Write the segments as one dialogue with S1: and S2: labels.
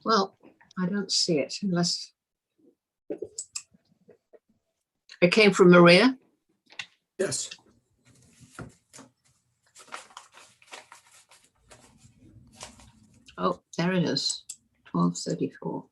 S1: Well, I don't see it unless it came from Maria.
S2: Yes.
S1: Oh, there it is, 12:34.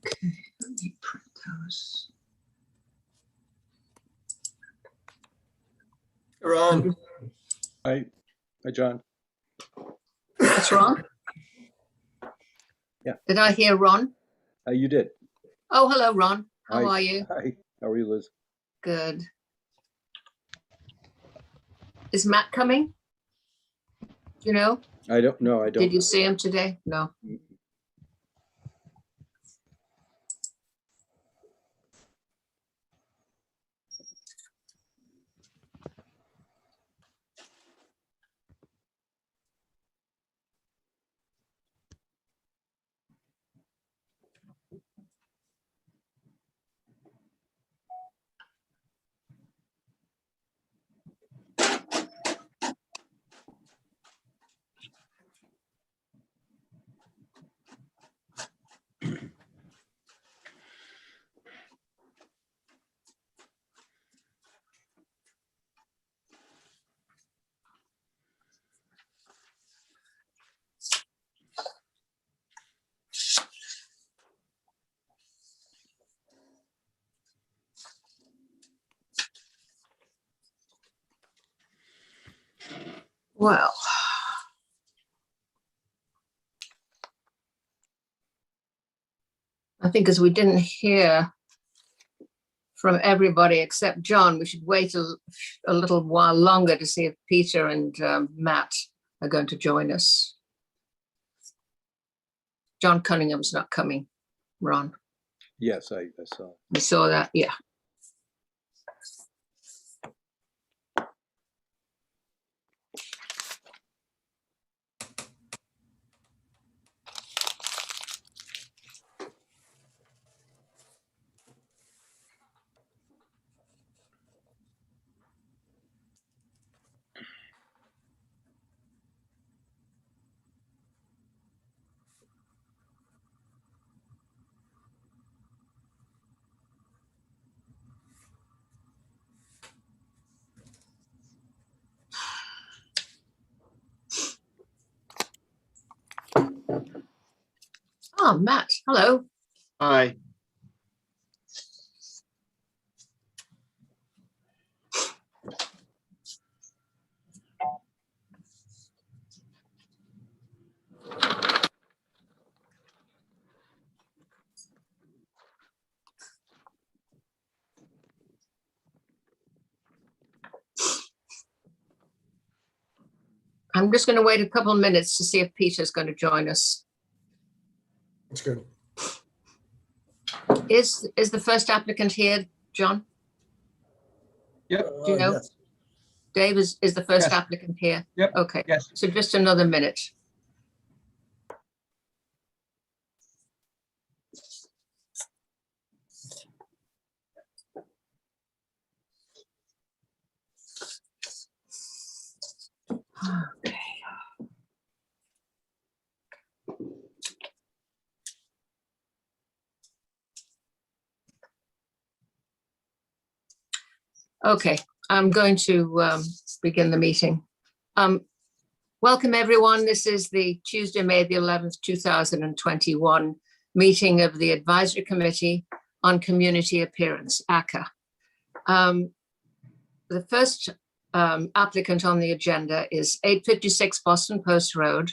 S1: Okay, let me print those.
S2: Ron.
S3: Hi, John.
S1: That's Ron?
S3: Yeah.
S1: Did I hear Ron?
S3: You did.
S1: Oh, hello, Ron. How
S3: Hi.
S1: are you?
S3: Hi. How are you, Liz?
S1: Good. Is Matt coming? You know,
S3: I don't know. I don't.
S1: did you see him today? No. Well, I think as we didn't hear from everybody except John, we should wait a little while longer to see if Peter and Matt are going to join us. John Cunningham's not coming, Ron.
S3: Yes, I saw.
S1: We saw that, yeah. Oh, Matt, hello.
S4: Hi.
S1: I'm just going to wait a couple of minutes to see if Peter's going to join us.
S2: That's good.
S1: Is the first applicant here, John?
S4: Yep.
S1: Do you know?
S2: Yes.
S1: Dave, is the first
S4: Yes.
S1: applicant here?
S4: Yep.
S1: Okay,
S4: Yes.
S1: so just another minute. Okay. Okay, I'm going to begin the meeting. Welcome, everyone. This is the Tuesday, May the 11th, 2021 meeting of the Advisory Committee on Community Appearance, ACCA. The first applicant on the agenda is 856 Boston Post Road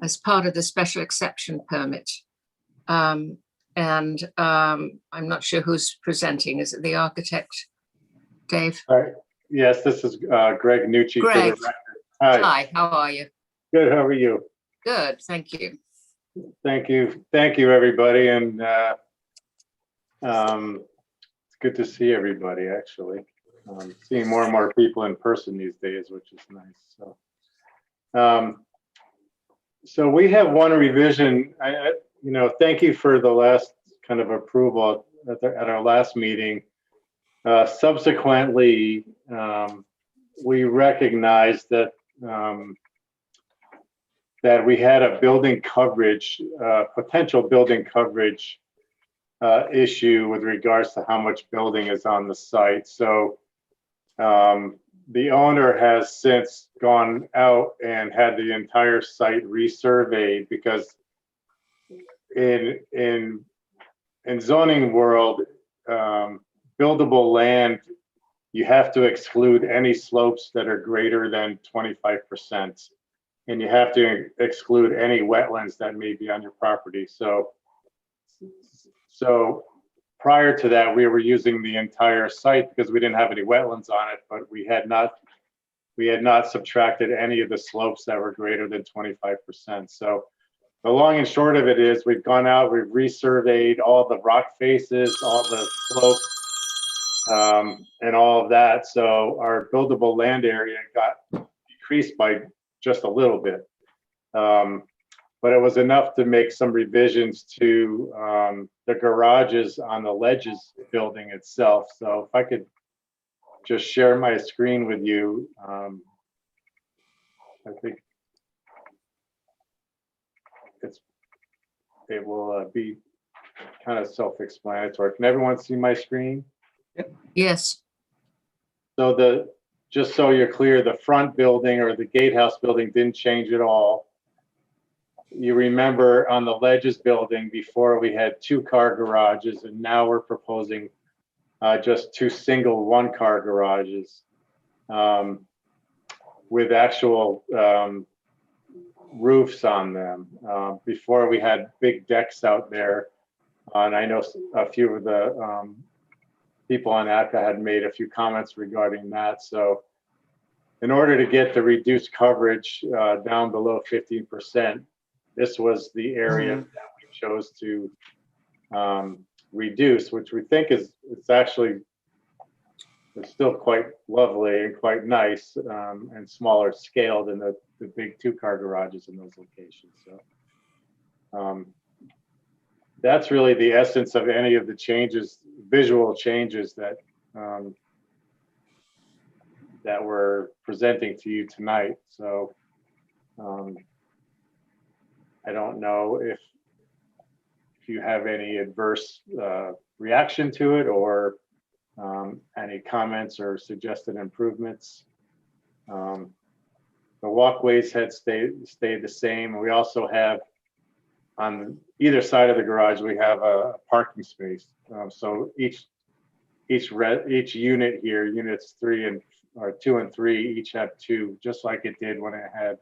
S1: as part of the special exception permit. I'm not sure who's presenting. Is it the architect, Dave?
S5: All right. Yes, this is Greg Nucci.
S1: Greg.
S5: For the record. Hi.
S1: Hi, how are you?
S5: Good. How are you?
S1: Good, thank you.
S5: Thank you. Thank you, everybody. And it's good to see everybody, actually. Seeing more and more people in person these days, which is nice. So So we have one revision. Thank you for the last kind of approval at our last meeting. Subsequently, we recognized that that we had a building coverage, potential building coverage issue with regards to how much building is on the site. So the owner has since gone out and had the entire site resurveyed, because in zoning world, buildable land, you have to exclude any slopes that are greater than 25%. And you have to exclude any wetlands that may be on your property. So prior to that, we were using the entire site because we didn't have any wetlands on it, but we had not subtracted any of the slopes that were greater than 25%. So the long and short of it is we've gone out, we've resurveyed all the rock faces, all the slopes, and all of that. So our buildable land area got decreased by just a little bit. But it was enough to make some revisions to the garages on the Ledges building itself. So if I could just share my screen with you, I think it will be kind of self-explanatory. Can everyone see my screen?
S1: Yes.
S5: So just so you're clear, the front building or the gatehouse building didn't change at all. You remember on the Ledges building before we had 2-car garages, and now we're proposing just 2 single 1-car garages with actual roofs on them. Before we had big decks out there, and I know a few of the people on ACA had made a few comments regarding that. So in order to get the reduced coverage down below 15%, this was the area that we chose to reduce, which we think it's still quite lovely and quite nice, and smaller scale than the big 2-car garages in those locations. So that's really the essence of any of the changes, visual changes that that we're presenting to you tonight. So I don't know if you have any adverse reaction to it, or any comments or suggested improvements. The walkways had stayed the same. We also have on either side of the garage, we have a parking space. So each unit here, units 2 and 3, each have 2, just like it did when it had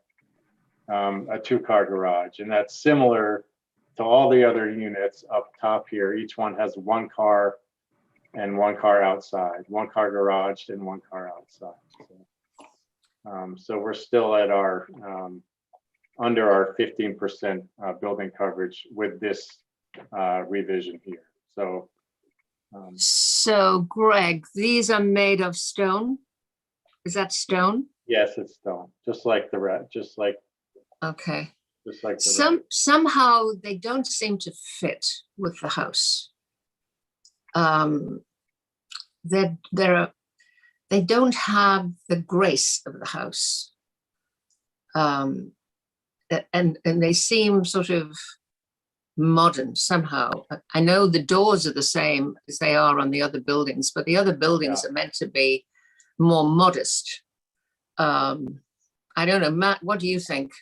S5: a 2-car garage. And that's similar to all the other units up top here. Each one has 1 car and 1 car outside, 1 car garaged and 1 car outside. So we're still at our under our 15% building coverage with this revision here. So
S1: So Greg, these are made of stone? Is that stone?
S5: yes, it's stone, just like the red,
S1: Okay.
S5: just like the
S1: Somehow they don't seem to fit with the house. They don't have the grace of the house. And they seem sort of modern somehow. I know the doors are the same as they are on the other buildings, but the other buildings are meant to be more modest. I don't know, Matt, what do you think?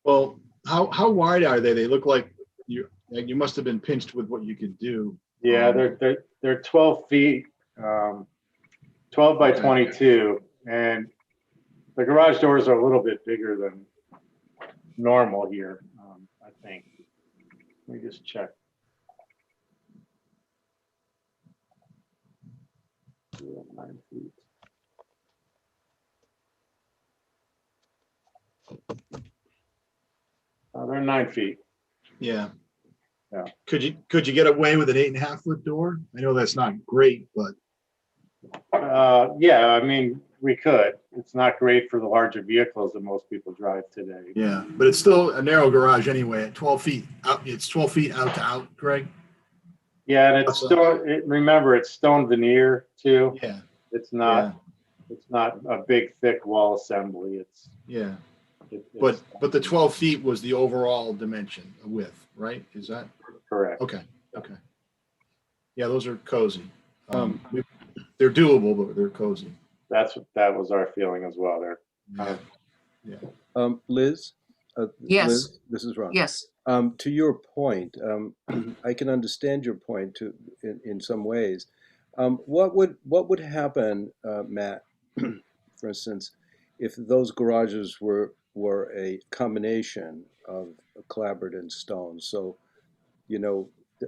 S6: Well, how wide are they? They look like you must have been pinched with what you could do.
S5: Yeah, they're 12 feet, 12 by 22, and the garage doors are a little bit bigger than normal here, I think. Let me just check. Yeah, 9 feet. They're 9 feet.
S6: Yeah.
S5: Yeah.
S6: Could you get away with an 8.5-foot door? I know that's not great, but
S5: Yeah, I mean, we could. It's not great for the larger vehicles that most people drive today.
S6: Yeah, but it's still a narrow garage anyway, at 12 feet out. It's 12 feet out to out, Greg?
S5: Yeah, and it's remember, it's stone veneer too.
S6: Yeah,
S5: It's not a big, thick wall assembly.
S6: yeah.
S5: It's
S6: But the 12 feet was the overall dimension, width, right? Is that?
S5: correct.
S6: Okay. Yeah, those are cozy. They're doable, but they're cozy.
S5: That was our feeling as well. They're kind of
S3: Liz?
S1: Yes.
S3: Liz, this is Ron.
S1: Yes.
S3: To your point, I can understand your point in some ways. What would happen, Matt, for instance, if those garages were a combination of clapboard and stone? So,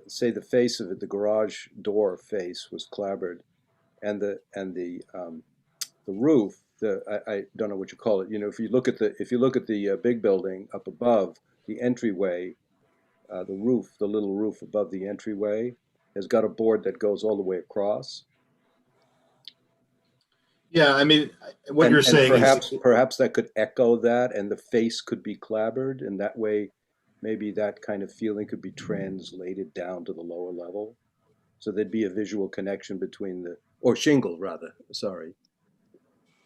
S3: say the face of it, the garage door face was clapboard, and the roof, I don't know what you call it. If you look at the big building up above, the entryway, the little roof above the entryway has got a board that goes all the way across.
S6: Yeah, I mean, what you're saying
S3: perhaps,
S6: is
S3: perhaps that could echo that, and the face could be clapboard, and that way, maybe that kind of feeling could be translated down to the lower level. So there'd be a visual connection between or shingled rather. Sorry,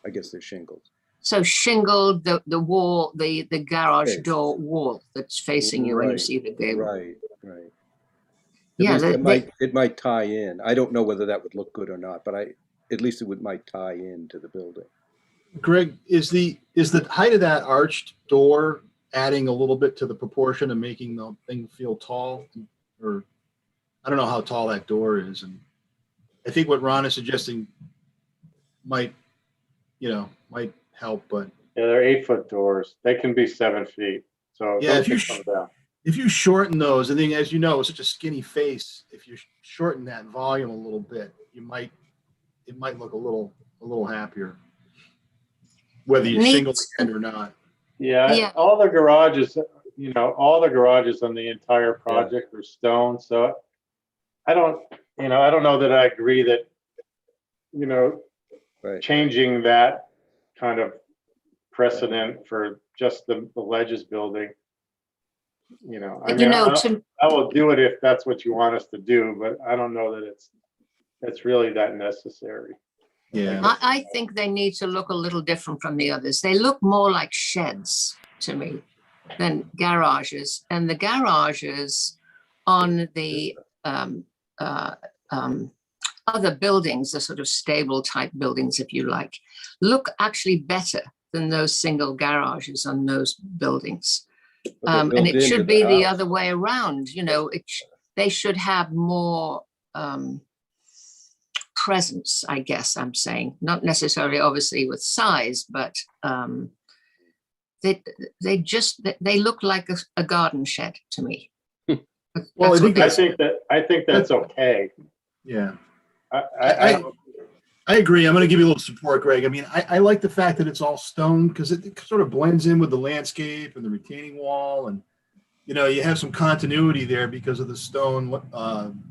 S3: I guess they're shingled.
S1: So shingled, the wall, the garage
S3: Okay.
S1: door wall that's facing you when you
S3: Right,
S1: see the gable.
S3: Right.
S1: Yeah,
S3: At least it might tie in. I don't know whether that would look good or not, but at least it might tie into the building.
S6: Greg, is the height of that arched door adding a little bit to the proportion and making the thing feel tall? Or I don't know how tall that door is, and I think what Ron is suggesting might help. But
S5: yeah, they're 8-foot doors. They can be 7 feet. So
S6: yeah,
S5: those can come down.
S6: if you shorten those, and then as you know, it's such a skinny face. If you shorten that volume a little bit, it might look a little happier, whether you shingle it or not.
S5: Yeah, all the garages, on the entire project are stone. So I don't know that I agree that,
S3: Right.
S5: changing that kind of precedent for just the Ledges building. I will do it if that's what you want us to do, but I don't know that it's really that necessary.
S6: Yeah.
S1: I think they need to look a little different from the others. They look more like sheds to me than garages. And the garages on the other buildings, the sort of stable type buildings, if you like, look actually better than those single garages on those buildings. And it should be the other way around. They should have more presence, I guess I'm saying, not necessarily obviously with size, but they look like a garden shed to me.
S6: Well,
S5: I think that's okay.
S6: Yeah.
S5: I
S6: agree. I'm going to give you a little support, Greg. I mean, I like the fact that it's all stone because it sort of blends in with the landscape and the retaining wall. And, you have some continuity there because of the stone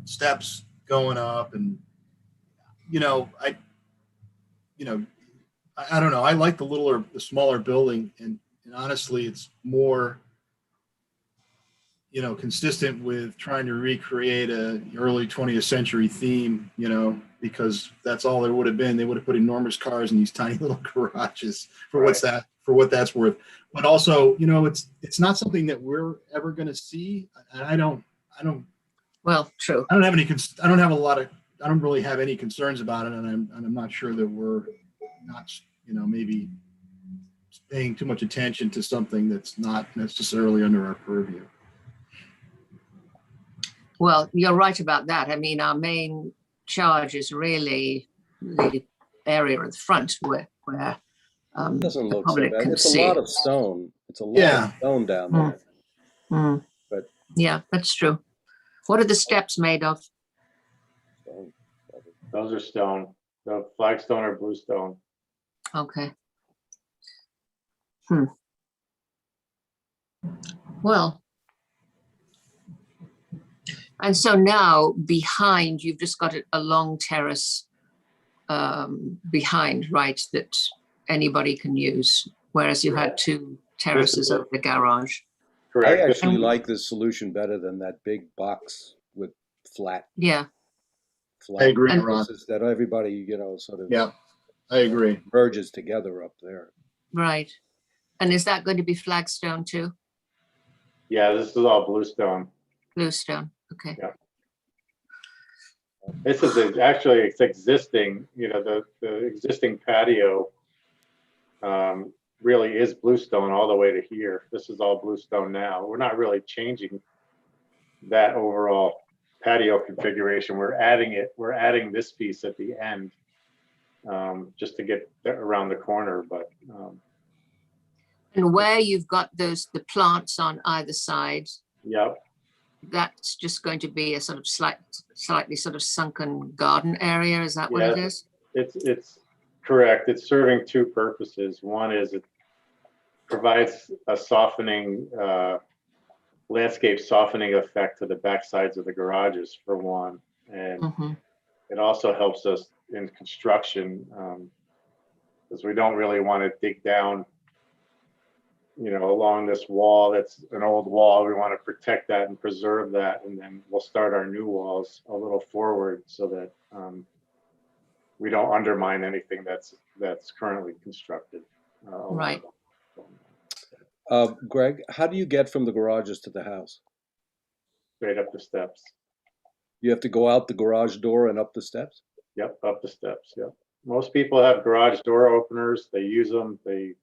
S6: steps going up. And, I don't know. I like the smaller building. And honestly, it's more, consistent with trying to recreate an early 20th century theme, because that's all there would have been. They would have put enormous cars in these tiny little garages for what that's worth. But also, it's not something that we're ever going to see. And I don't.
S1: Well, true.
S6: I don't really have any concerns about it. And I'm not sure that we're not, maybe paying too much attention to something that's not necessarily under our purview.
S1: Well, you're right about that. I mean, our main charge is really the area at the front where
S3: It doesn't
S1: the
S3: look so
S1: public
S3: bad.
S1: can
S3: It's
S1: see.
S3: a lot of stone. It's a lot of stone down there. But
S1: yeah, that's true. What are the steps made of?
S3: stone.
S5: Those are stone. The flagstone or bluestone.
S1: Okay. Well, and so now behind you've just got a long terrace behind, right, that anybody can use, whereas you had two terraces over the garage.
S3: I
S5: Correct.
S3: actually like this solution better than that big box with flat
S1: Yeah,
S6: I agree, Ron.
S3: surfaces that everybody, sort of
S6: Yeah, I agree.
S3: merges together up there.
S1: right. And is that going to be flagstone too?
S5: Yeah, this is all bluestone.
S1: Bluestone, okay.
S5: Yeah. This is actually, it's existing, the existing patio really is bluestone all the way to here. This is all bluestone now. We're not really changing that overall patio configuration. We're adding this piece at the end just to get around the corner, but
S1: And where you've got the plants on either side,
S5: yeah,
S1: that's just going to be a sort of slightly sort of sunken garden area. Is that what it
S5: Yeah.
S1: is?
S5: it's correct. It's serving two purposes. One is it provides a softening, landscape softening effect to the back sides of the garages for one. And
S1: Mhm.
S5: it also helps us in construction because we don't really want to dig down, along this wall. That's an old wall. We want to protect that and preserve that. And then we'll start our new walls a little forward so that we don't undermine anything that's currently constructed.
S1: Right.
S3: Greg, how do you get from the garages to the house?
S5: Straight up the steps.
S3: You have to go out the garage door and up the steps?
S5: Yep, up the steps. Yep. Most people have garage door openers. They use them. They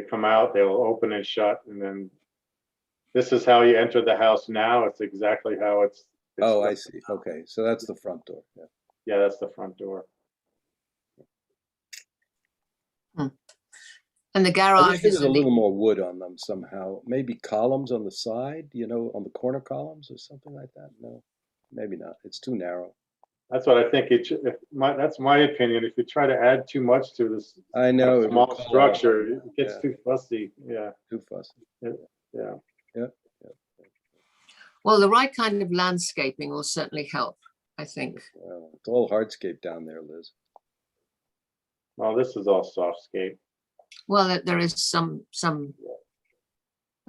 S5: come out. They'll open and shut, and then this is how you enter the house now. It's exactly how it's.
S3: Oh, I see. Okay, so that's the front door. Yeah.
S5: Yeah, that's the front door.
S1: And the
S3: I
S1: garage
S3: wish there
S1: is
S3: was a little more wood on them somehow. Maybe columns on the side, on the corner columns or something like that. No, maybe not. It's too narrow.
S5: That's what I think. That's my opinion. If you try to add too much to this
S3: I know. it
S5: small
S3: would call
S5: structure,
S3: out.
S5: it gets
S3: Yeah.
S5: too fussy. Yeah,
S3: Too fussy.
S5: yeah.
S1: well, the right kind of landscaping will certainly help, I think.
S3: Well, it's all hardscape down there, Liz.
S5: Well, this is all softscape.
S1: Well, there is some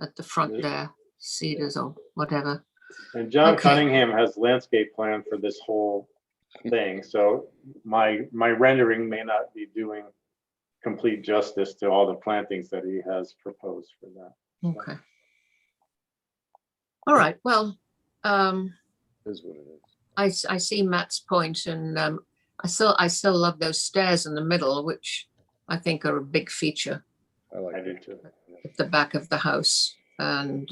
S1: at the front there, cedars or whatever.
S5: And John
S1: Okay.
S5: Cunningham has landscape plan for this whole thing. So my rendering may not be doing complete justice to all the plantings that he has proposed for that.
S1: Okay. All right, well,
S3: Is what it is.
S1: I see Matt's point, and I still love those stairs in the middle, which I think are a big feature
S3: I like
S5: I
S3: it.
S5: do too.
S1: at the back of the house. And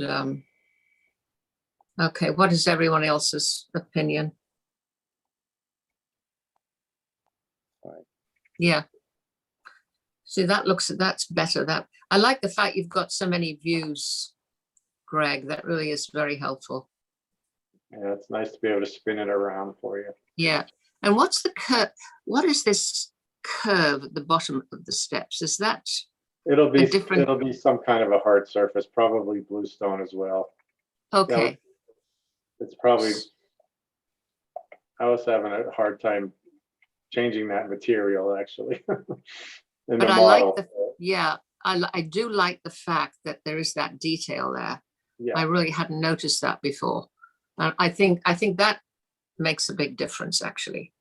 S1: okay, what is everyone else's opinion?
S3: Fine.
S1: Yeah. See, that's better. That I like the fact you've got so many views, Greg. That really is very helpful.
S5: Yeah, it's nice to be able to spin it around for you.
S1: Yeah. And what's the curve? What is this curve at the bottom of the steps? Is that
S5: It'll be
S1: A different-
S5: some kind of a hard surface, probably bluestone as well.
S1: okay?
S5: It's probably, I was having a hard time changing that material actually in the
S1: But I like
S5: model.
S1: Yeah, I do like the fact that there is that detail there.
S5: Yeah.
S1: I really hadn't noticed that before. And I think that makes a big difference, actually.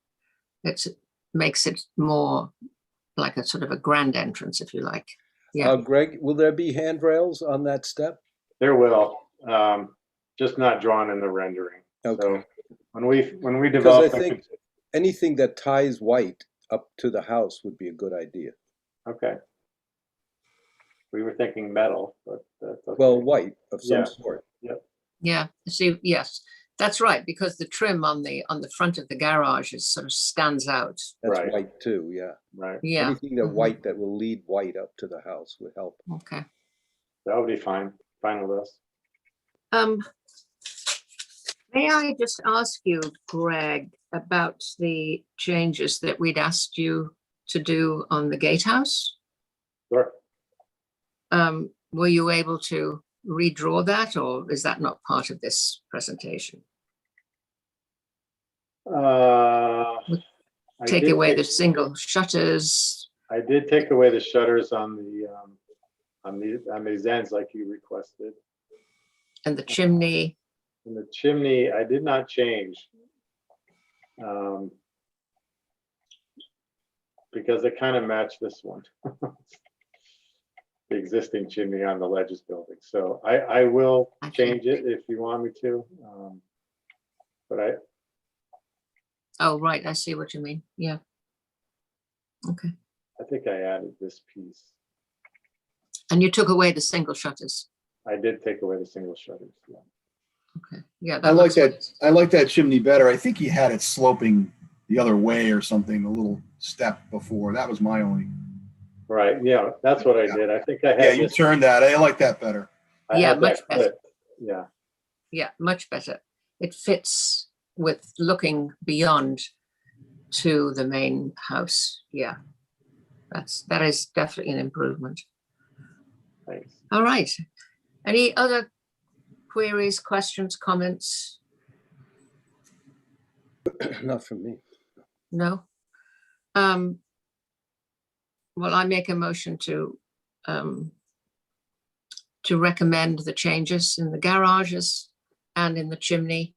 S1: It makes it more like a sort of a grand entrance, if you like. Yeah.
S3: Greg, will there be handrails on that step?
S5: There will, just not drawn in the rendering.
S3: Okay.
S5: So when we
S3: Because
S5: develop,
S3: I think anything that ties white up to the house would be a good idea.
S5: okay. We were thinking metal, but that's okay.
S3: Well, white of some
S5: Yeah.
S3: sort.
S1: Yeah. See, yes, that's right, because the trim on the front of the garage is sort of stands out.
S3: That's
S5: Right.
S3: white too, yeah.
S5: Right,
S1: Yeah.
S3: Anything that
S1: Mhm.
S3: white that will lead white up to the house would help.
S1: Okay.
S5: that would be fine with us.
S1: May I just ask you, Greg, about the changes that we'd asked you to do on the gatehouse?
S5: Sure.
S1: Were you able to redraw that, or is that not part of this presentation?
S5: I
S1: take
S5: did
S1: away the single shutters.
S5: I did take away the shutters on these ends like you requested.
S1: And the chimney.
S5: And the chimney, I did not change. Because it kind of matched this one. The existing chimney on the Ledges building. So I will change it if you want me to. But
S1: Oh, right. I see what you mean. Yeah. Okay.
S5: I think I added this piece.
S1: And you took away the single shutters.
S5: I did take away the single shutters. Yeah.
S1: Okay. Yeah.
S6: I like
S1: looks
S6: that.
S1: nice.
S6: I like that chimney better. I think he had it sloping the other way or something, a little step before. That was my only.
S5: Right. Yeah, that's what I did. I think I had.
S6: Yeah, you
S5: this-
S6: turned that. I like that better.
S5: I
S1: Yeah,
S5: had that
S1: much better.
S5: clipped. Yeah.
S1: Yeah, much better. It fits with looking beyond to the main house. Yeah. That is definitely an improvement.
S5: Thanks.
S1: All right. Any other queries, questions, comments?
S3: Not from me.
S1: No? Well, I make a motion to recommend the changes in the garages and in the chimney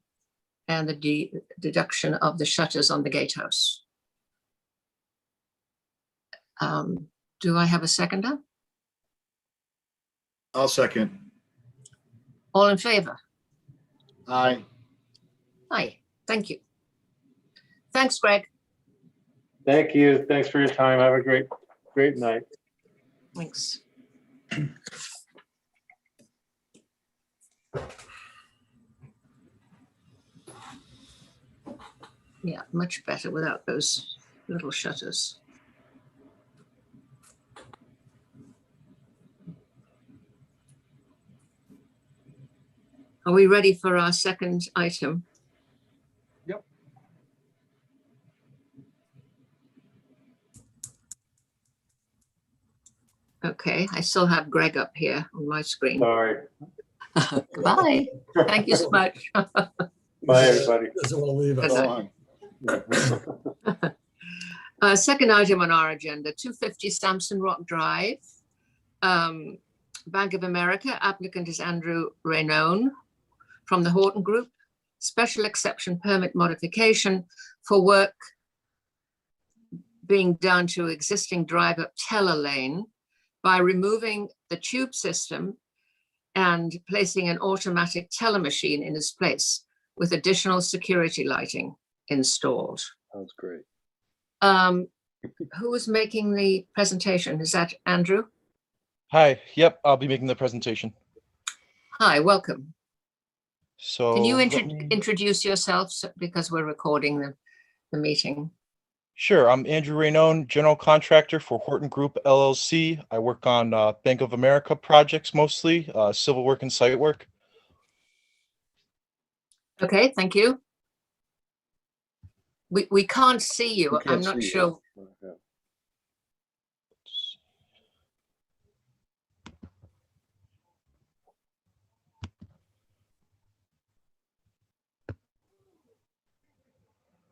S1: and the deduction of the shutters on the gatehouse. Do I have a seconder?
S6: I'll second.
S1: All in favor?
S6: Aye.
S1: Aye, thank you. Thanks, Greg.
S5: Thank you. Thanks for your time. Have a great night.
S1: Thanks. Yeah, much better without those little shutters. Are we ready for our second item?
S6: Yep.
S1: Okay, I still have Greg up here on my screen.
S5: Sorry.
S1: Goodbye. Thank you so much.
S5: Bye, everybody.
S2: Doesn't want to leave us.
S1: Good night. Second item on our agenda, 250 Sampson Rock Drive. Bank of America, applicant is Andrew Raynone from the Horton Group. Special exception permit modification for work being done to existing drive-up teller lane by removing the tube system and placing an automatic teller machine in its place with additional security lighting installed.
S3: Sounds great.
S1: Who is making the presentation? Is that Andrew?
S7: Hi, yep, I'll be making the presentation.
S1: Hi, welcome.
S7: So
S1: Can you
S7: let me-
S1: introduce yourself because we're recording the meeting?
S7: Sure, I'm Andrew Raynone, general contractor for Horton Group LLC. I work on Bank of America projects mostly, civil work and site work.
S1: Okay, thank you. We can't see you.
S3: We
S1: I'm
S3: can't
S1: not
S3: see you.
S1: sure.
S3: Yeah.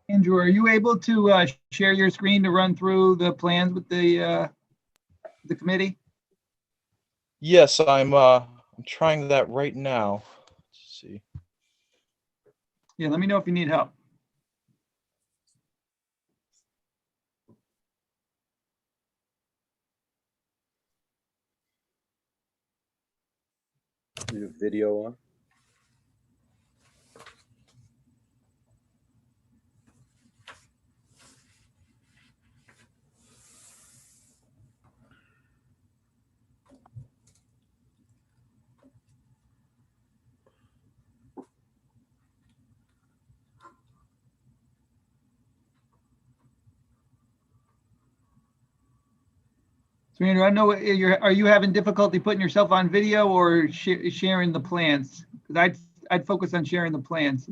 S8: Andrew, are you able to share your screen to run through the plans with the committee?
S7: Yes, I'm trying that right now. Let's see.
S8: Yeah, let me know if you need help.
S3: Is your video on?
S8: So Andrew, I know are you having difficulty putting yourself on video or sharing the plans? Because I'd focus on sharing the plans.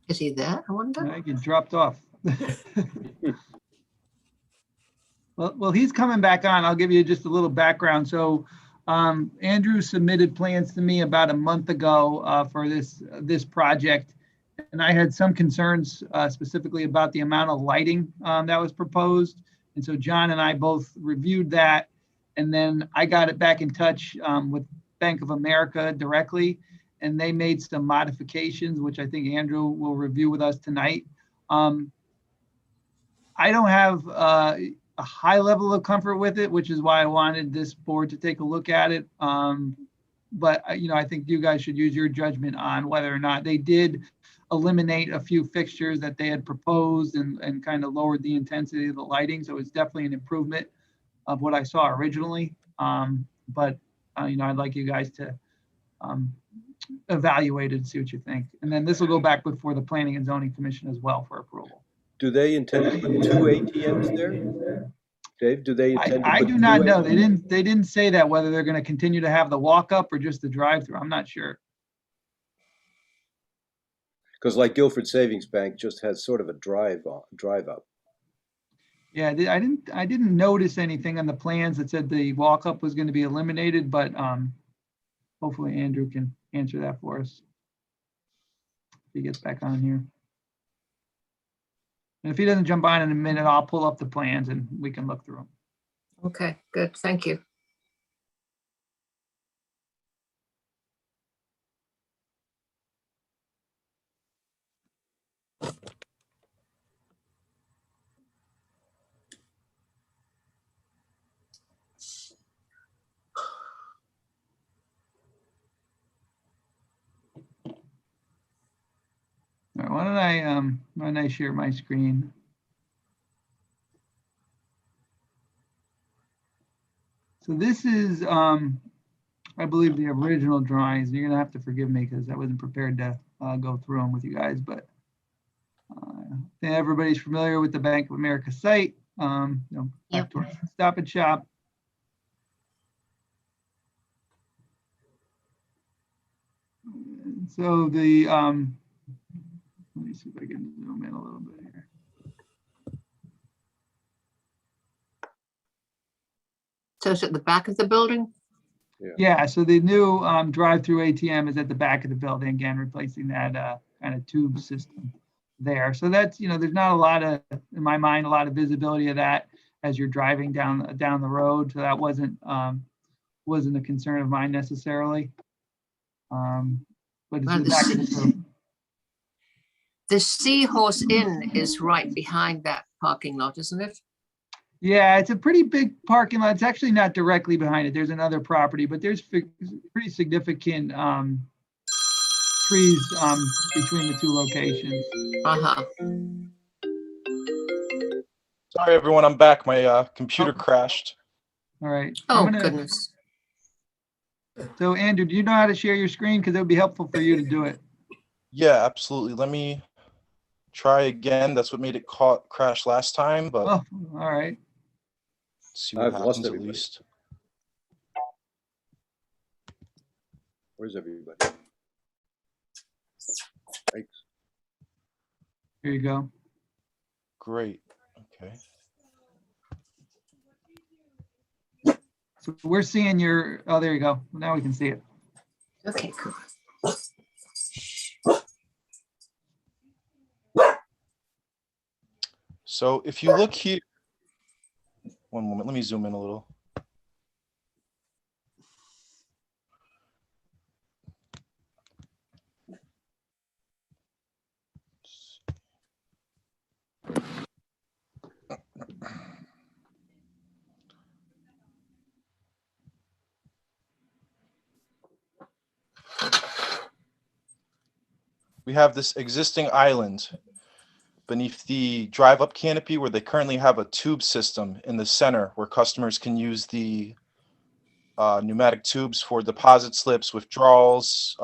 S1: Is he there? I wonder.
S8: I get dropped off. Well, he's coming back on. I'll give you just a little background. So Andrew submitted plans to me about a month ago for this project. And I had some concerns specifically about the amount of lighting that was proposed. And so John and I both reviewed that. And then I got it back in touch with Bank of America directly. And they made some modifications, which I think Andrew will review with us tonight. I don't have a high level of comfort with it, which is why I wanted this board to take a look at it. But I think you guys should use your judgment on whether or not they did eliminate a few fixtures that they had proposed and kind of lowered the intensity of the lighting. So it's definitely an improvement of what I saw originally. But I'd like you guys to evaluate it and see what you think. And then this will go back before the Planning and Zoning Commission as well for approval.
S3: Do they intend to put 2 ATMs there? Dave, do they intend to
S8: I
S3: put
S8: do not
S3: 2
S8: know.
S3: ATMs?
S8: They didn't say that, whether they're going to continue to have the walk up or just the drive through. I'm not sure.
S3: Because like Guilford Savings Bank just has sort of a drive up.
S8: Yeah, I didn't notice anything on the plans that said the walk up was going to be eliminated, but hopefully Andrew can answer that for us if he gets back on here. And if he doesn't jump on in a minute, I'll pull up the plans and we can look through them.
S1: Okay, good. Thank you.
S8: All right, why don't I share my screen? So this is, I believe, the original drawings. You're gonna have to forgive me because I wasn't prepared to go through them with you guys, but everybody's familiar with the Bank of America site. Back towards Stop and Shop. So the, let me see if I can zoom in a little bit here.
S1: So it's at the back of the building?
S8: Yeah, so the new drive-through ATM is at the back of the building, again, replacing that kind of tube system there. So that's, there's not a lot of, in my mind, a lot of visibility of that as you're driving down the road. So that wasn't a concern of mine necessarily. But it's
S1: Well,
S8: the back of the building.
S1: The Seahorse Inn is right behind that parking lot, isn't it?
S8: Yeah, it's a pretty big parking lot. It's actually not directly behind it. There's another property, but there's pretty significant trees between the two locations.
S1: Uh-huh.
S7: Sorry, everyone, I'm back. My computer crashed.
S8: All right.
S1: Oh, goodness.
S8: So Andrew, do you know how to share your screen? Because it would be helpful for you to do it.
S7: Yeah, absolutely. Let me try again. That's what made it crash last time, but
S8: Oh, all right.
S7: see what
S3: I've lost
S7: happens at
S3: everybody.
S7: least.
S3: Where's everybody? Thanks.
S8: Here you go.
S7: Great. Okay.
S8: So we're seeing your, oh, there you go. Now we can see it.
S1: Okay, cool.
S7: So if you look here, one moment, let me zoom in a little. We have this existing island beneath the drive-up canopy where they currently have a tube system in the center where customers can use the pneumatic tubes for deposit slips, withdrawals,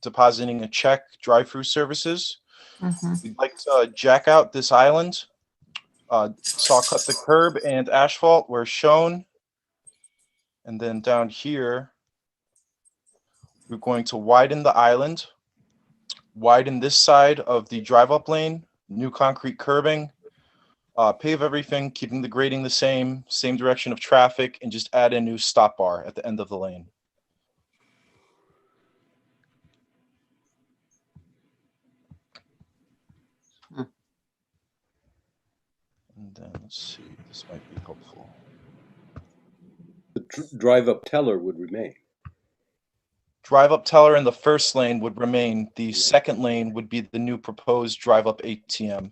S7: depositing a check, drive-through services.
S1: Mhm.
S7: We'd like to jack out this island, saw cut the curb and asphalt where shown. And then down here, we're going to widen the island, widen this side of the drive-up lane, new concrete curbing, Pave everything, keeping the grading the same direction of traffic, and just add a new stop bar at the end of the lane. And then let's see, this might be helpful.
S3: The drive-up teller would remain.
S7: Drive-up teller in the first lane would remain. The second lane would be the new proposed drive-up ATM.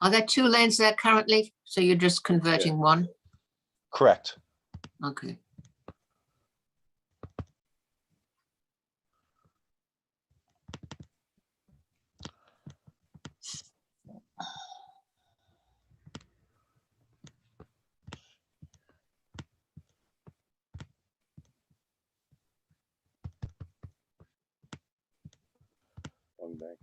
S1: Are there 2 lanes there currently? So you're just converting one?
S7: Correct.
S1: Okay.
S3: One bank.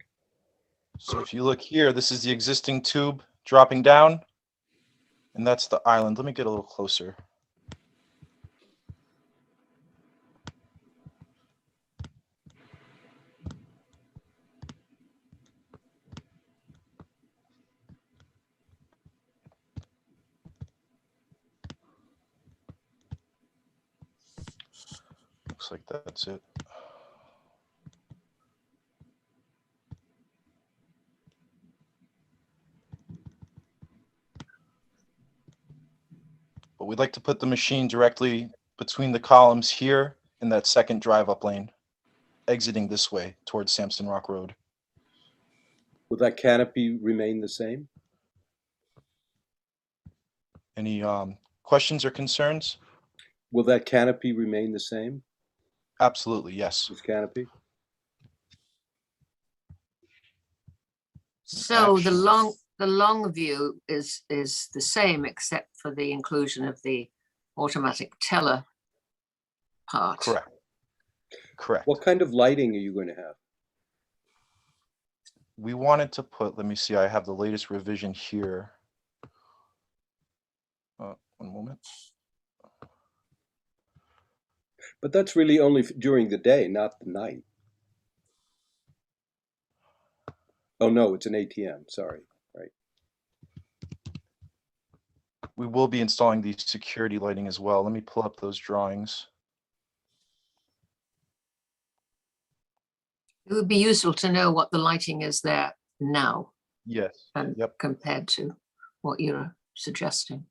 S7: So if you look here, this is the existing tube dropping down, and that's the island. Let me get a little closer. Looks like that's it. But we'd like to put the machine directly between the columns here in that second drive-up lane, exiting this way towards Sampson Rock Road.
S3: Will that canopy remain the same?
S7: Any questions or concerns?
S3: Will that canopy remain the same?
S7: Absolutely, yes.
S3: This canopy?
S1: So the
S7: Actually-
S1: long view is the same except for the inclusion of the automatic teller part.
S7: Correct. Correct.
S3: What kind of lighting are you going to have?
S7: We wanted to put, let me see, I have the latest revision here. One moment.
S3: But that's really only during the day, not the night. Oh, no, it's an ATM. Sorry. Right.
S7: We will be installing the security lighting as well. Let me pull up those drawings.
S1: It would be useful to know what the lighting is there now
S7: Yes.
S1: and
S7: Yep.
S1: compared to what you're suggesting.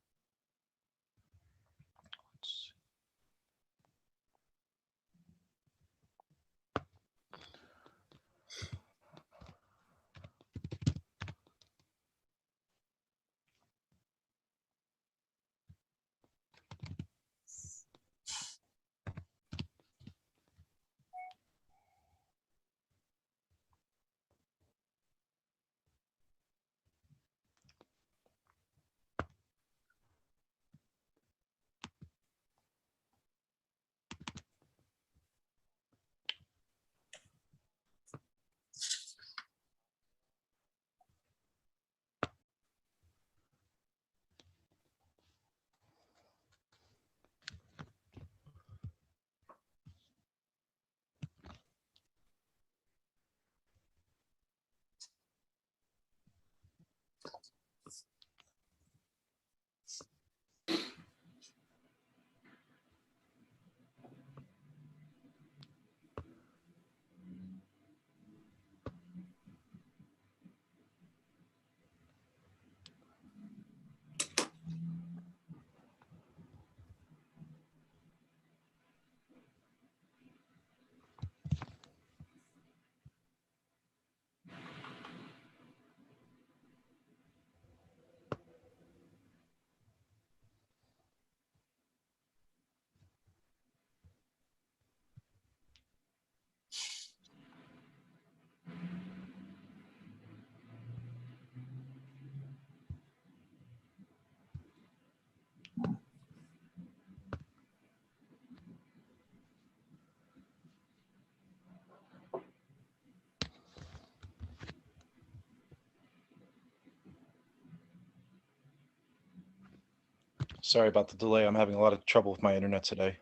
S7: Sorry about the delay. I'm having a lot of trouble with my internet today.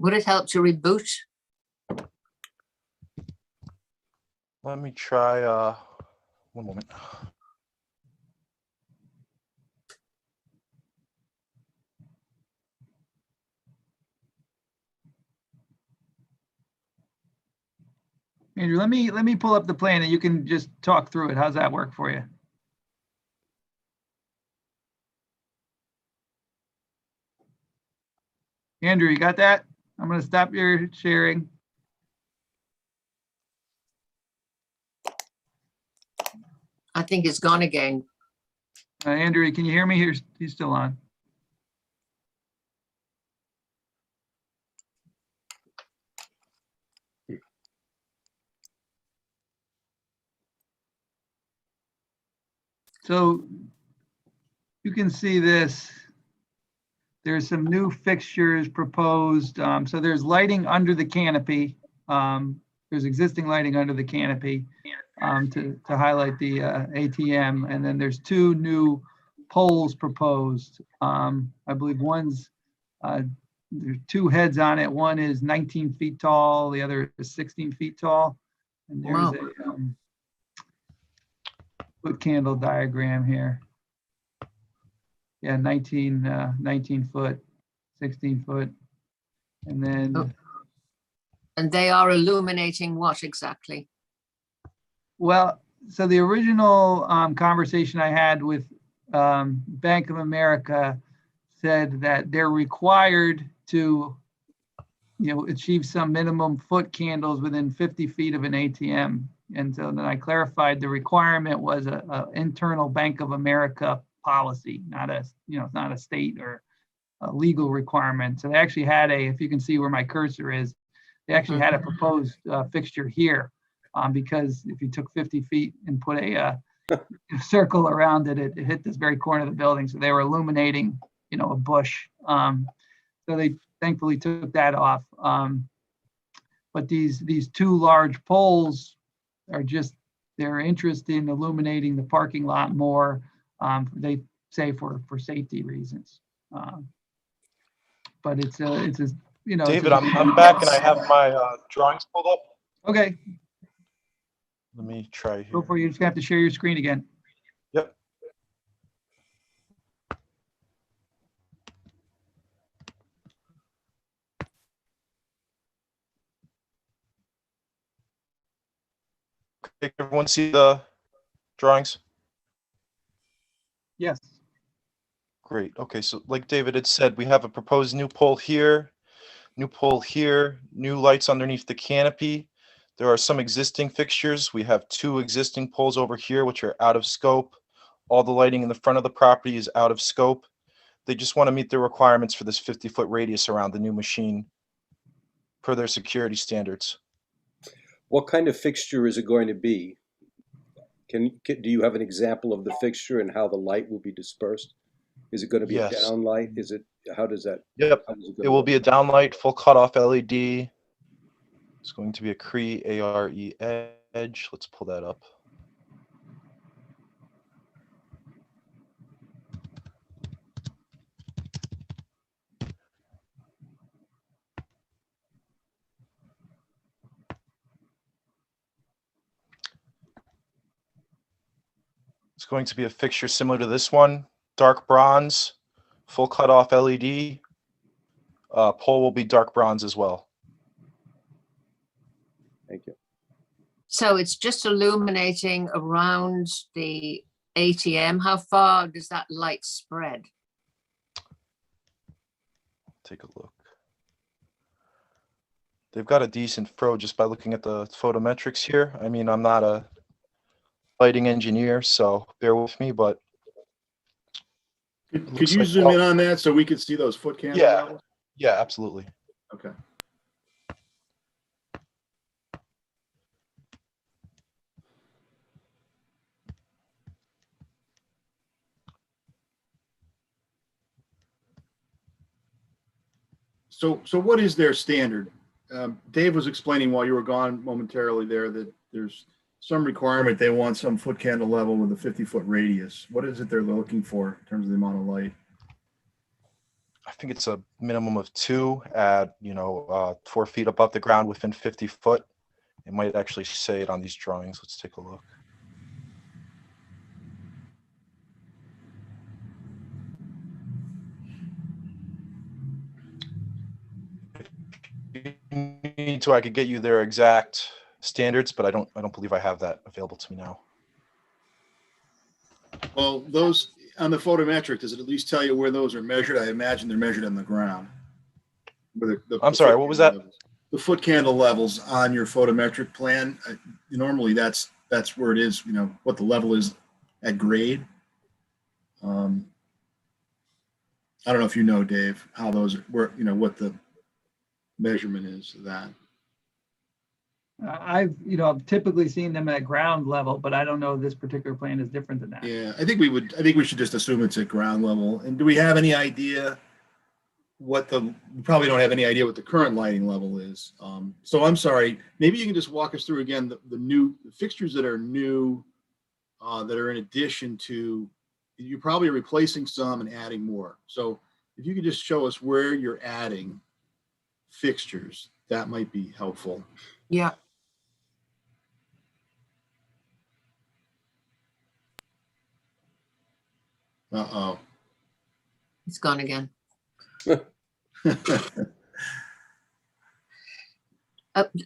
S1: Would it help to reboot?
S7: Let me try, one moment.
S8: Andrew, let me pull up the plan and you can just talk through it. How's that work for you? Andrew, you got that? I'm going to stop your sharing.
S1: I think it's gone again.
S8: Andrew, can you hear me? He's still on. So you can see this. There's some new fixtures proposed. So there's lighting under the canopy. There's existing lighting under the canopy to highlight the ATM. And then there's two new poles proposed. I believe one's, there's two heads on it. One is 19 feet tall, the other is 16 feet tall. And there's
S1: Wow.
S8: a foot candle diagram here. Yeah, 19 foot, 16 foot. And then,
S1: Oh. And they are illuminating what exactly?
S8: well, so the original conversation I had with Bank of America said that they're required to, achieve some minimum foot candles within 50 feet of an ATM. And so then I clarified the requirement was a internal Bank of America policy, not a, not a state or a legal requirement. So they actually had if you can see where my cursor is, they actually had a proposed fixture here because if you took 50 feet and put a circle around it, it hit this very corner of the building. So they were illuminating, a bush. So they thankfully took that off. But these two large poles are just their interest in illuminating the parking lot more. They say for safety reasons. But it's a
S7: David, I'm back and I have my drawings pulled up.
S8: Okay,
S7: Let me try here.
S8: go for it. You just have to share your screen again.
S7: Yep. Okay, everyone see the drawings?
S8: Yes.
S7: Great. Okay, so like David had said, we have a proposed new pole here, new lights underneath the canopy. There are some existing fixtures. We have two existing poles over here, which are out of scope. All the lighting in the front of the property is out of scope. They just want to meet the requirements for this 50-foot radius around the new machine per their security standards.
S3: What kind of fixture is it going to be? Do you have an example of the fixture and how the light will be dispersed? Is it going to be
S7: Yes.
S3: a down light? How does that?
S7: Yep.
S3: How does
S7: It will be a downlight, full cutoff LED. It's going to be a Cree ARE edge. Let's pull that up. It's going to be a fixture similar to this one, dark bronze, full cutoff LED. Pole will be dark bronze as well.
S3: Thank you.
S1: So it's just illuminating around the ATM. How far does that light spread?
S7: Take a look. They've got a decent pro just by looking at the photometrics here. I mean, I'm not a lighting engineer, so bear with me, but
S6: Could
S7: looks
S6: you
S7: like-
S6: zoom in on that so we could see those foot candle
S7: Yeah.
S6: levels?
S7: yeah, absolutely.
S6: Okay. So what is their standard? Dave was explaining while you were gone momentarily there that there's some requirement. They want some foot candle level with a 50-foot radius. What is it they're looking for in terms of the amount of light?
S7: I think it's a minimum of 2 at, 4 feet above the ground within 50 foot. It might actually say it on these drawings. Let's take a look. If you need to, I could get you their exact standards, but I don't believe I have that available to me now.
S6: Well, those on the photometric, does it at least tell you where those are measured? I imagine they're measured on the ground.
S7: I'm sorry, what was that?
S6: The foot candle levels on your photometric plan. Normally that's where it is, what the level is at grade. I don't know if you know, Dave, how those are, where, what the measurement is of that.
S8: I've typically seen them at ground level, but I don't know this particular plan is different than that.
S6: Yeah, I think we should just assume it's at ground level. And do we have any idea we probably don't have any idea what the current lighting level is. So I'm sorry, maybe you can just walk us through again the new fixtures that are new, that are in addition to, you're probably replacing some and adding more. So if you could just show us where you're adding fixtures, that might be helpful.
S1: Yeah.
S6: Uh-oh.
S1: It's gone again.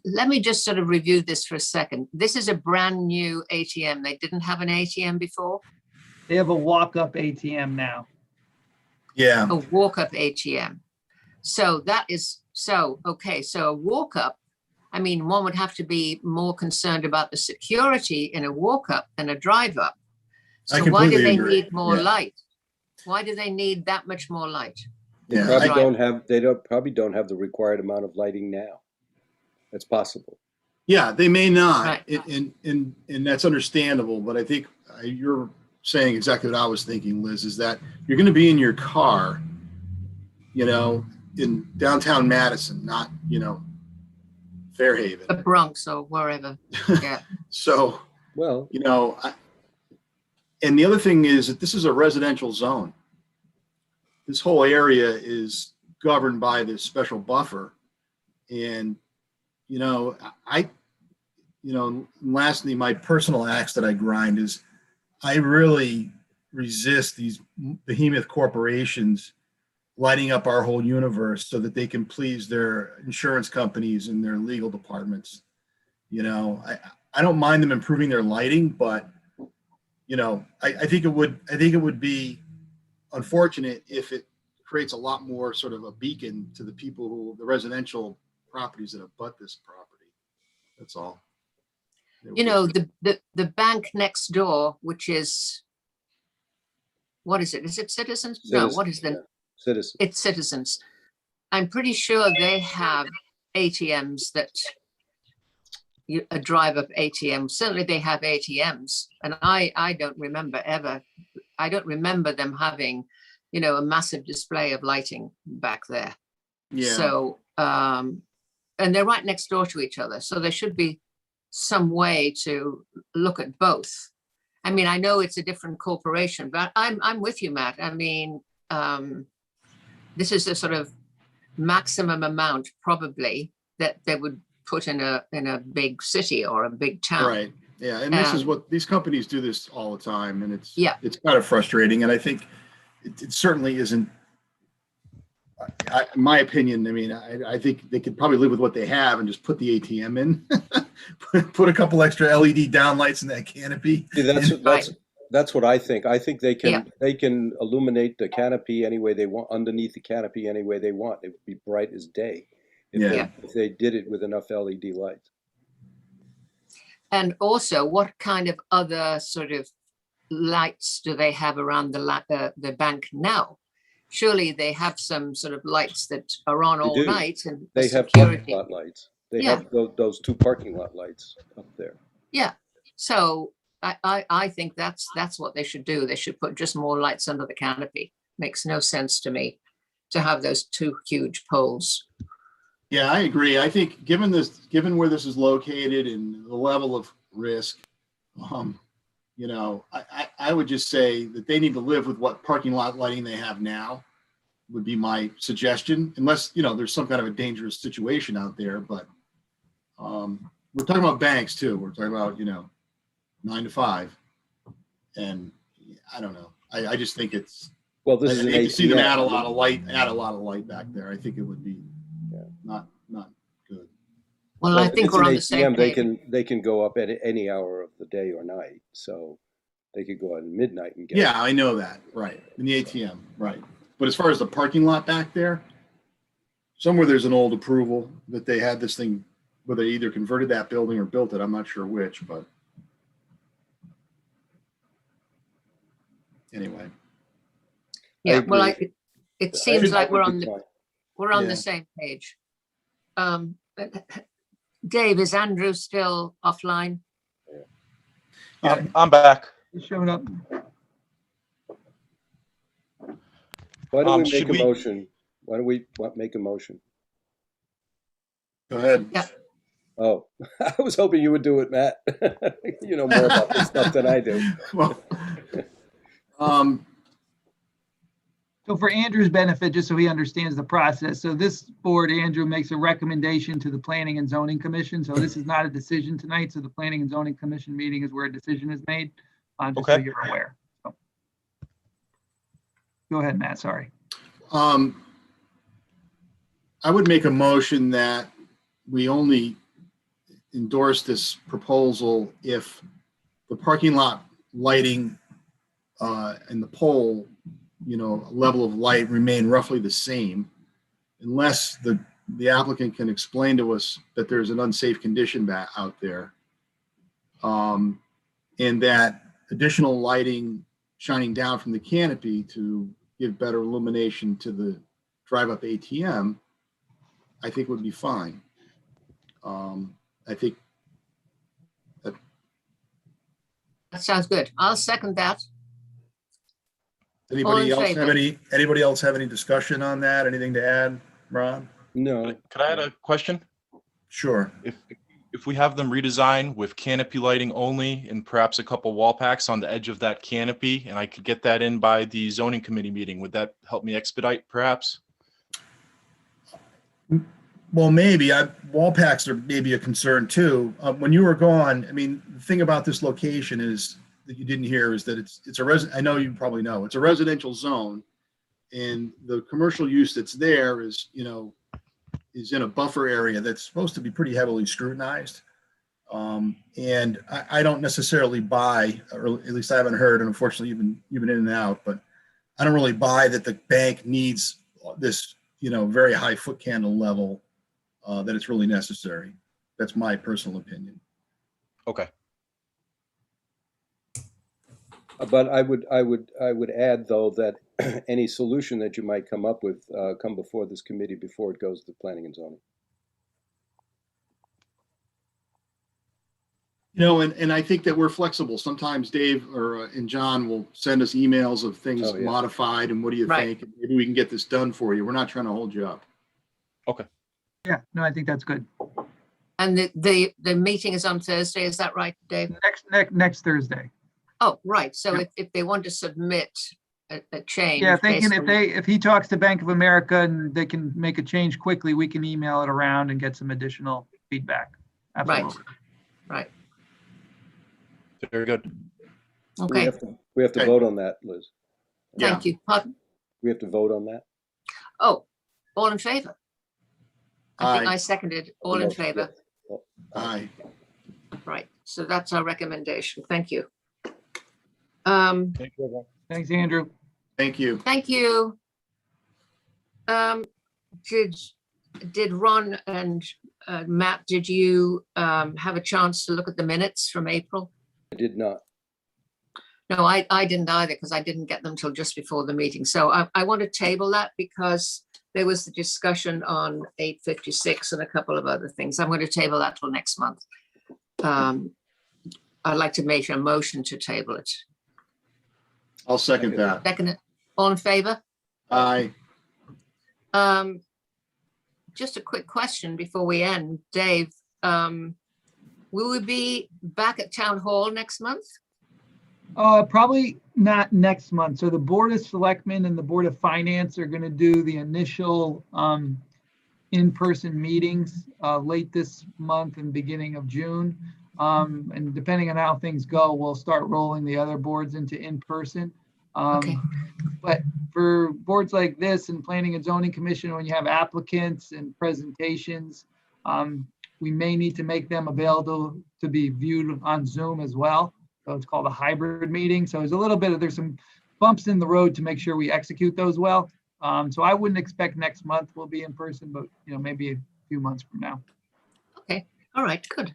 S1: Let me just sort of review this for a second. This is a brand new ATM. They didn't have an ATM before.
S8: They have a walk-up ATM now.
S6: Yeah.
S1: A walk-up ATM. So that is okay. So a walk-up, I mean, one would have to be more concerned about the security in a walk-up than a drive-up.
S6: I
S1: So why do
S6: completely
S1: they
S6: agree.
S1: need more
S6: Yeah.
S1: light? Why do they need that much more light?
S6: Yeah.
S3: Probably don't have the required amount of lighting now. That's possible.
S6: Yeah, they may not,
S1: Right.
S6: and that's understandable. But I think you're saying exactly what I was thinking, Liz, is that you're going to be in your car, in downtown Madison, not, Fairhaven.
S1: The Bronx or wherever. Yeah.
S6: So,
S3: Well,
S6: and the other thing is that this is a residential zone. This whole area is governed by this special buffer, and lastly, my personal axe that I grind is I really resist these behemoth corporations lighting up our whole universe so that they can please their insurance companies and their legal departments. I don't mind them improving their lighting, but I think it would be unfortunate if it creates a lot more sort of a beacon to the residential properties that abut this property. That's all.
S1: The bank next door, which is, what is it? Is it Citizens? No, what is the?
S3: Citizens.
S1: It's Citizens. I'm pretty sure they have ATMs that a drive-up ATM. Certainly they have ATMs, and I don't remember them having, a massive display of lighting back there.
S6: Yeah.
S1: So, and they're right next door to each other. So there should be some way to look at both. I mean, I know it's a different corporation, but I'm with you, Matt. I mean, this is a sort of maximum amount probably that they would put in a big city or a big town.
S6: Right. Yeah. And this is what these companies do this all the time. And it's kind of frustrating. And I think it certainly isn't, in my opinion, I mean, I think they could probably live with what they have and just put the ATM in, put a couple extra LED downlights in that canopy.
S3: See, that's what I think. I think they can illuminate the canopy any way they want, underneath the canopy any way they want. It would be bright as day if they did it with enough LED lights.
S1: And also, what kind of other sort of lights do they have around the bank now? Surely they have some sort of lights that are on all night, and
S3: they have
S1: security.
S3: parking lot lights. They have those 2 parking lot lights up there.
S1: Yeah. So I think that's what they should do. They should put just more lights under the canopy. Makes no sense to me to have those 2 huge poles.
S6: Yeah, I agree. I think given where this is located and the level of risk, I would just say that they need to live with what parking lot lighting they have now. would be my suggestion, unless, there's some kind of a dangerous situation out there, but we're talking about banks too. We're talking about, 9 to 5. And I don't know. I just think it's,
S3: Well, this
S6: I
S3: is an
S6: hate to see them
S3: ATM.
S6: add a lot of light back there. I think it would be not good.
S1: Well, I think
S3: It's
S1: we're
S3: an
S1: on the same
S3: ATM.
S1: page.
S3: They can go up at any hour of the day or night. So they could go at midnight and get.
S6: Yeah, I know that. Right. In the ATM. Right. But as far as the parking lot back there, somewhere there's an old approval that they had this thing, where they either converted that building or built it. I'm not sure which, but anyway.
S1: Yeah,
S3: agree.
S1: well, it seems like we're on
S6: Yeah.
S1: the same page. Dave, is Andrew still offline?
S7: I'm back.
S8: He showed up.
S3: Why don't we
S7: Should
S3: make a
S7: we-
S3: motion? Why don't we make a motion?
S6: Go ahead.
S1: Yeah.
S3: Oh, I was hoping you would do it, Matt. You know more about this stuff than I do.
S6: Well,
S8: So for Andrew's benefit, just so he understands the process, so this board, Andrew makes a recommendation to the Planning and Zoning Commission. So this is not a decision tonight. So the Planning and Zoning Commission meeting is where a decision is made, just so
S7: Okay.
S8: you're aware. So. Go ahead, Matt, sorry.
S6: I would make a motion that we only endorse this proposal if the parking lot lighting and the pole, level of light remain roughly the same, unless the applicant can explain to us that there's an unsafe condition out there, and that additional lighting shining down from the canopy to give better illumination to the drive-up ATM, I think would be fine. I think
S1: That sounds good. I'll second that.
S6: anybody
S1: All in
S6: else have any discussion on that? Anything to add, Ron?
S3: No.
S7: Could I add a question?
S6: Sure.
S7: If we have them redesign with canopy lighting only and perhaps a couple wall packs on the edge of that canopy, and I could get that in by the zoning committee meeting, would that help me expedite perhaps?
S6: Well, maybe. Wall packs are maybe a concern too. When you were gone, the thing about this location is that you didn't hear is that it's a I know you probably know, it's a residential zone, and the commercial use that's there is in a buffer area that's supposed to be pretty heavily scrutinized. And I don't necessarily buy, or at least I haven't heard, and unfortunately you've been in and out, but I don't really buy that the bank needs this very high foot candle level, that it's really necessary. That's my personal opinion.
S7: Okay.
S3: But I would add though that any solution that you might come up with come before this committee before it goes to planning and zoning.
S6: And I think that we're flexible. Sometimes Dave and John will send us emails of things
S3: Oh, yeah.
S6: modified, and what do you
S1: Right.
S6: think? And maybe we can get this done for you. We're not trying to hold you up.
S7: Okay.
S8: Yeah, no, I think that's good.
S1: And the meeting is on Thursday, is that right, Dave?
S8: Next Thursday.
S1: Oh, right. So
S8: Yeah.
S1: if they want to submit a change.
S8: Yeah, if they can,
S1: based on-
S8: if he talks to Bank of America and they can make a change quickly, we can email it around and get some additional feedback. Absolutely.
S1: Right.
S7: Very good.
S1: Okay,
S3: We have to
S6: Okay.
S3: vote on that, Liz.
S1: thank you. Pardon?
S3: We have to vote on that.
S1: Oh, all in favor? I think
S6: Aye.
S1: I seconded. All in favor?
S6: Aye.
S1: Right. So that's our recommendation. Thank you.
S7: Thank you, everyone.
S8: Thanks, Andrew.
S6: Thank you.
S1: Thank you. Did Ron and Matt, did you have a chance to look at the minutes from April?
S3: I did not.
S1: No, I didn't either because I didn't get them till just before the meeting. So I want to table that because there was the discussion on 856 and a couple of other things. I'm going to table that till next month. I'd like to make a motion to table it.
S6: I'll second that.
S1: Second, it. All in favor?
S6: Aye.
S1: Just a quick question before we end. Dave, will we be back at Town Hall next month?
S8: Probably not next month. So the Board of Selectmen and the Board of Finance are gonna do the initial in-person meetings late this month and beginning of June. And depending on how things go, we'll start rolling the other boards into in-person.
S1: Okay.
S8: But for boards like this and Planning and Zoning Commission, when you have applicants and presentations, we may need to make them available to be viewed on Zoom as well. So it's called a hybrid meeting. So there's some bumps in the road to make sure we execute those well. So I wouldn't expect next month we'll be in person, but maybe a few months from now.
S1: Okay, all right, good.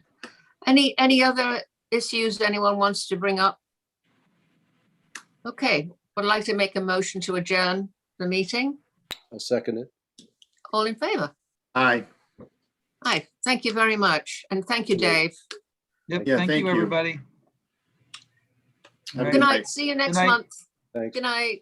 S1: Any other issues anyone wants to bring up? Okay, would like to make a motion to adjourn the meeting.
S3: I'll second it.
S1: All in favor?
S4: Aye.
S1: Aye, thank you very much. And thank you, Dave.
S8: Yep,
S4: Yeah,
S8: thank
S4: thank
S8: you,
S4: you.
S8: everybody.
S4: Have a
S1: Good
S4: night.
S1: night, see you next
S8: night.
S1: month.
S3: Thanks.
S1: Good night.